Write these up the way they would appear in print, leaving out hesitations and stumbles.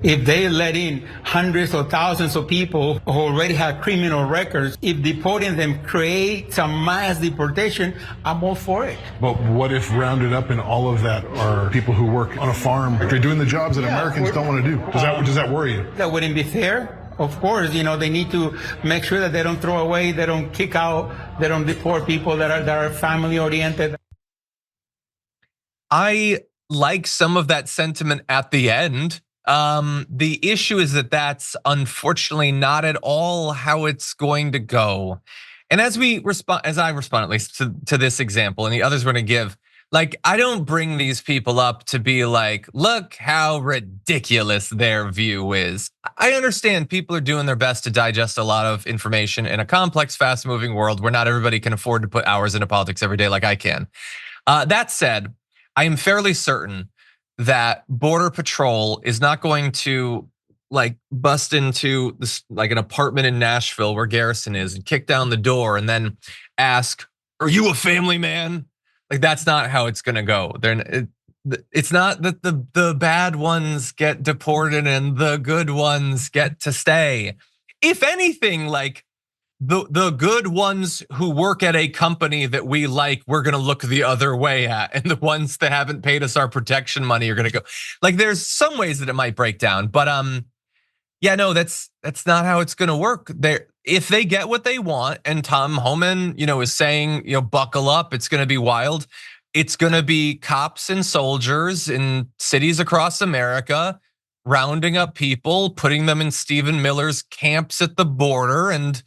If they let in hundreds or thousands of people who already have criminal records, if deporting them creates a mass deportation, I'm all for it. But what if rounded up in all of that are people who work on a farm, they're doing the jobs that Americans don't want to do? Does that worry you? That wouldn't be fair. Of course, they need to make sure that they don't throw away, they don't kick out, they don't deport people that are family oriented. I like some of that sentiment at the end. The issue is that that's unfortunately not at all how it's going to go. And as I respond at least to this example and the others we're gonna give, like, I don't bring these people up to be like, look how ridiculous their view is. I understand people are doing their best to digest a lot of information in a complex, fast moving world where not everybody can afford to put hours into politics every day like I can. That said, I am fairly certain that Border Patrol is not going to like bust into this, like an apartment in Nashville where Garrison is, and kick down the door and then ask, "Are you a family man?" Like, that's not how it's gonna go. It's not that the bad ones get deported and the good ones get to stay. If anything, like, the good ones who work at a company that we like, we're gonna look the other way at, and the ones that haven't paid us our protection money are gonna go. Like, there's some ways that it might break down, but yeah, no, that's not how it's gonna work. If they get what they want, and Tom Homan, is saying, buckle up, it's gonna be wild. It's gonna be cops and soldiers in cities across America, rounding up people, putting them in Stephen Miller's camps at the border, and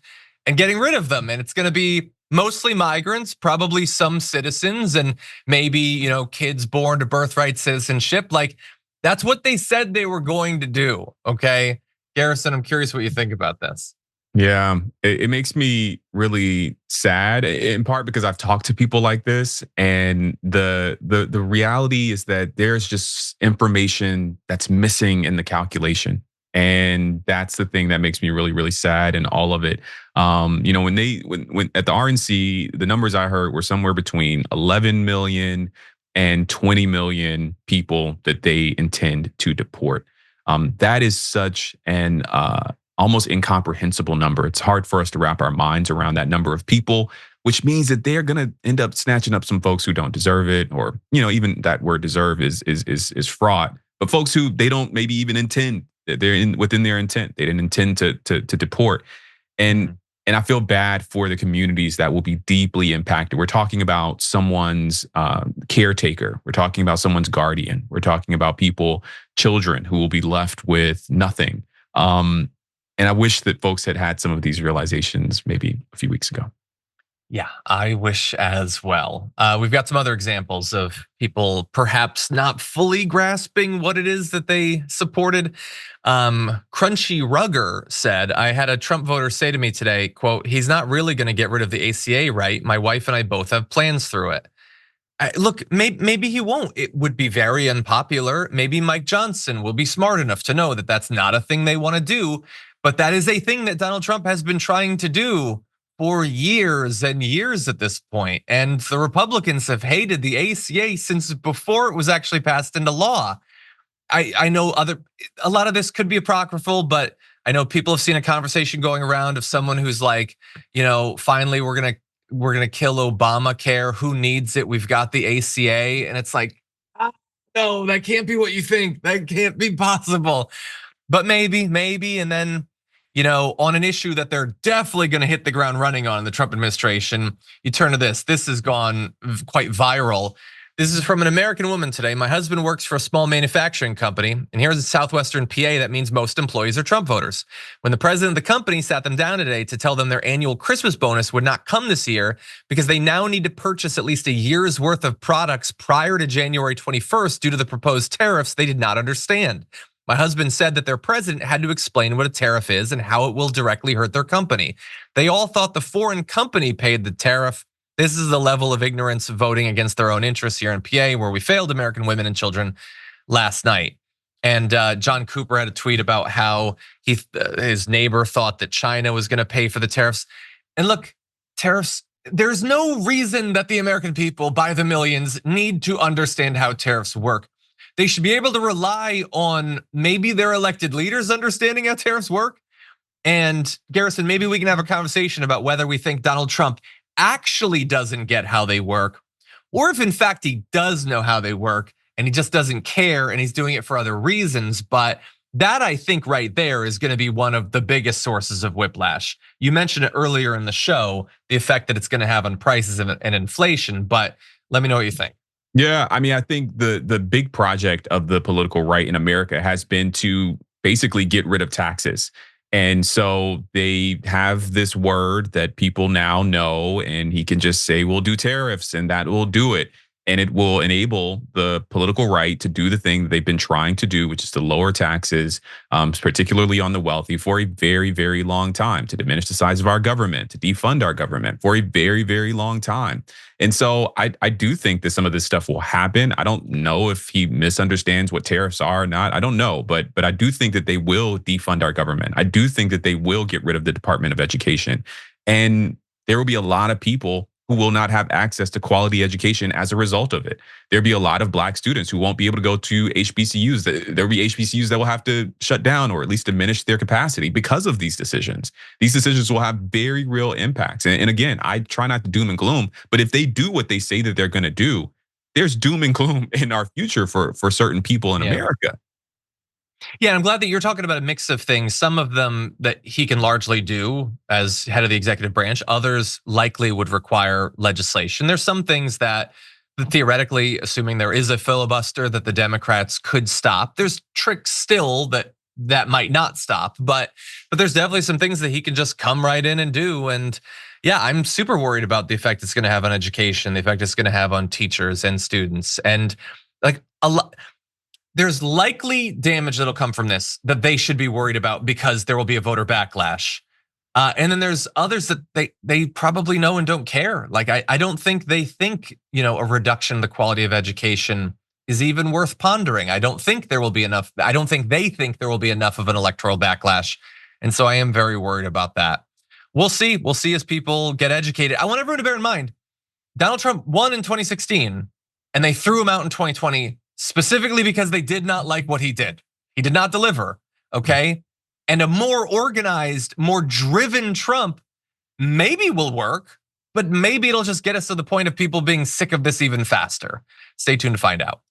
getting rid of them. And it's gonna be mostly migrants, probably some citizens, and maybe, kids born to birthright citizenship. Like, that's what they said they were going to do, okay? Garrison, I'm curious what you think about this. Yeah, it makes me really sad, in part because I've talked to people like this, and the reality is that there's just information that's missing in the calculation. And that's the thing that makes me really, really sad in all of it. When at the RNC, the numbers I heard were somewhere between 11 million and 20 million people that they intend to deport. That is such an almost incomprehensible number. It's hard for us to wrap our minds around that number of people, which means that they're gonna end up snatching up some folks who don't deserve it, or even that word "deserve" is fraught. But folks who they don't maybe even intend, they're within their intent. They didn't intend to deport, and I feel bad for the communities that will be deeply impacted. We're talking about someone's caretaker. We're talking about someone's guardian. We're talking about people, children who will be left with nothing. And I wish that folks had had some of these realizations maybe a few weeks ago. Yeah, I wish as well. We've got some other examples of people perhaps not fully grasping what it is that they supported. Crunchy Rugger said, "I had a Trump voter say to me today, quote, he's not really gonna get rid of the ACA, right? My wife and I both have plans through it." Look, maybe he won't. It would be very unpopular. Maybe Mike Johnson will be smart enough to know that that's not a thing they wanna do. But that is a thing that Donald Trump has been trying to do for years and years at this point. And the Republicans have hated the ACA since before it was actually passed into law. I know a lot of this could be apocryphal, but I know people have seen a conversation going around of someone who's like, finally we're gonna kill Obamacare. Who needs it? We've got the ACA. And it's like, no, that can't be what you think. That can't be possible. But maybe, and then, on an issue that they're definitely gonna hit the ground running on in the Trump administration, you turn to this. This has gone quite viral. This is from an American woman today. "My husband works for a small manufacturing company, and here's in southwestern PA, that means most employees are Trump voters. When the president of the company sat them down today to tell them their annual Christmas bonus would not come this year because they now need to purchase at least a year's worth of products prior to January 21st due to the proposed tariffs, they did not understand. My husband said that their president had to explain what a tariff is and how it will directly hurt their company. They all thought the foreign company paid the tariff. This is the level of ignorance voting against their own interests here in PA, where we failed American women and children last night." And John Cooper had a tweet about how his neighbor thought that China was gonna pay for the tariffs. And look, tariffs, there's no reason that the American people by the millions need to understand how tariffs work. They should be able to rely on maybe their elected leaders understanding how tariffs work. And Garrison, maybe we can have a conversation about whether we think Donald Trump actually doesn't get how they work, or if in fact he does know how they work and he just doesn't care and he's doing it for other reasons. But that, I think, right there is going to be one of the biggest sources of whiplash. You mentioned it earlier in the show, the effect that it's going to have on prices and inflation, but let me know what you think. Yeah, I mean, I think the big project of the political right in America has been to basically get rid of taxes. And so they have this word that people now know, and he can just say, we'll do tariffs, and that will do it. And it will enable the political right to do the thing that they've been trying to do, which is to lower taxes, particularly on the wealthy, for a very, very long time, to diminish the size of our government, to defund our government for a very, very long time. And so I do think that some of this stuff will happen. I don't know if he misunderstands what tariffs are or not. I don't know, but I do think that they will defund our government. I do think that they will get rid of the Department of Education. And there will be a lot of people who will not have access to quality education as a result of it. There'll be a lot of Black students who won't be able to go to HBCUs. There'll be HBCUs that will have to shut down or at least diminish their capacity because of these decisions. These decisions will have very real impacts. And again, I try not to doom and gloom, but if they do what they say that they're gonna do, there's doom and gloom in our future for certain people in America. Yeah, I'm glad that you're talking about a mix of things. Some of them that he can largely do as head of the executive branch. Others likely would require legislation. There's some things that theoretically, assuming there is a filibuster, that the Democrats could stop. There's tricks still that might not stop, but there's definitely some things that he can just come right in and do. And yeah, I'm super worried about the effect it's going to have on education, the effect it's going to have on teachers and students, and like a lot. There's likely damage that'll come from this that they should be worried about because there will be a voter backlash. And then there's others that they probably know and don't care. Like I don't think they think, a reduction in the quality of education is even worth pondering. I don't think there will be enough. I don't think they think there will be enough of an electoral backlash. And so I am very worried about that. We'll see. We'll see as people get educated. I want everyone to bear in mind, Donald Trump won in 2016 and they threw him out in 2020. Specifically because they did not like what he did. He did not deliver, okay? And a more organized, more driven Trump maybe will work, but maybe it'll just get us to the point of people being sick of this even faster. Stay tuned to find out.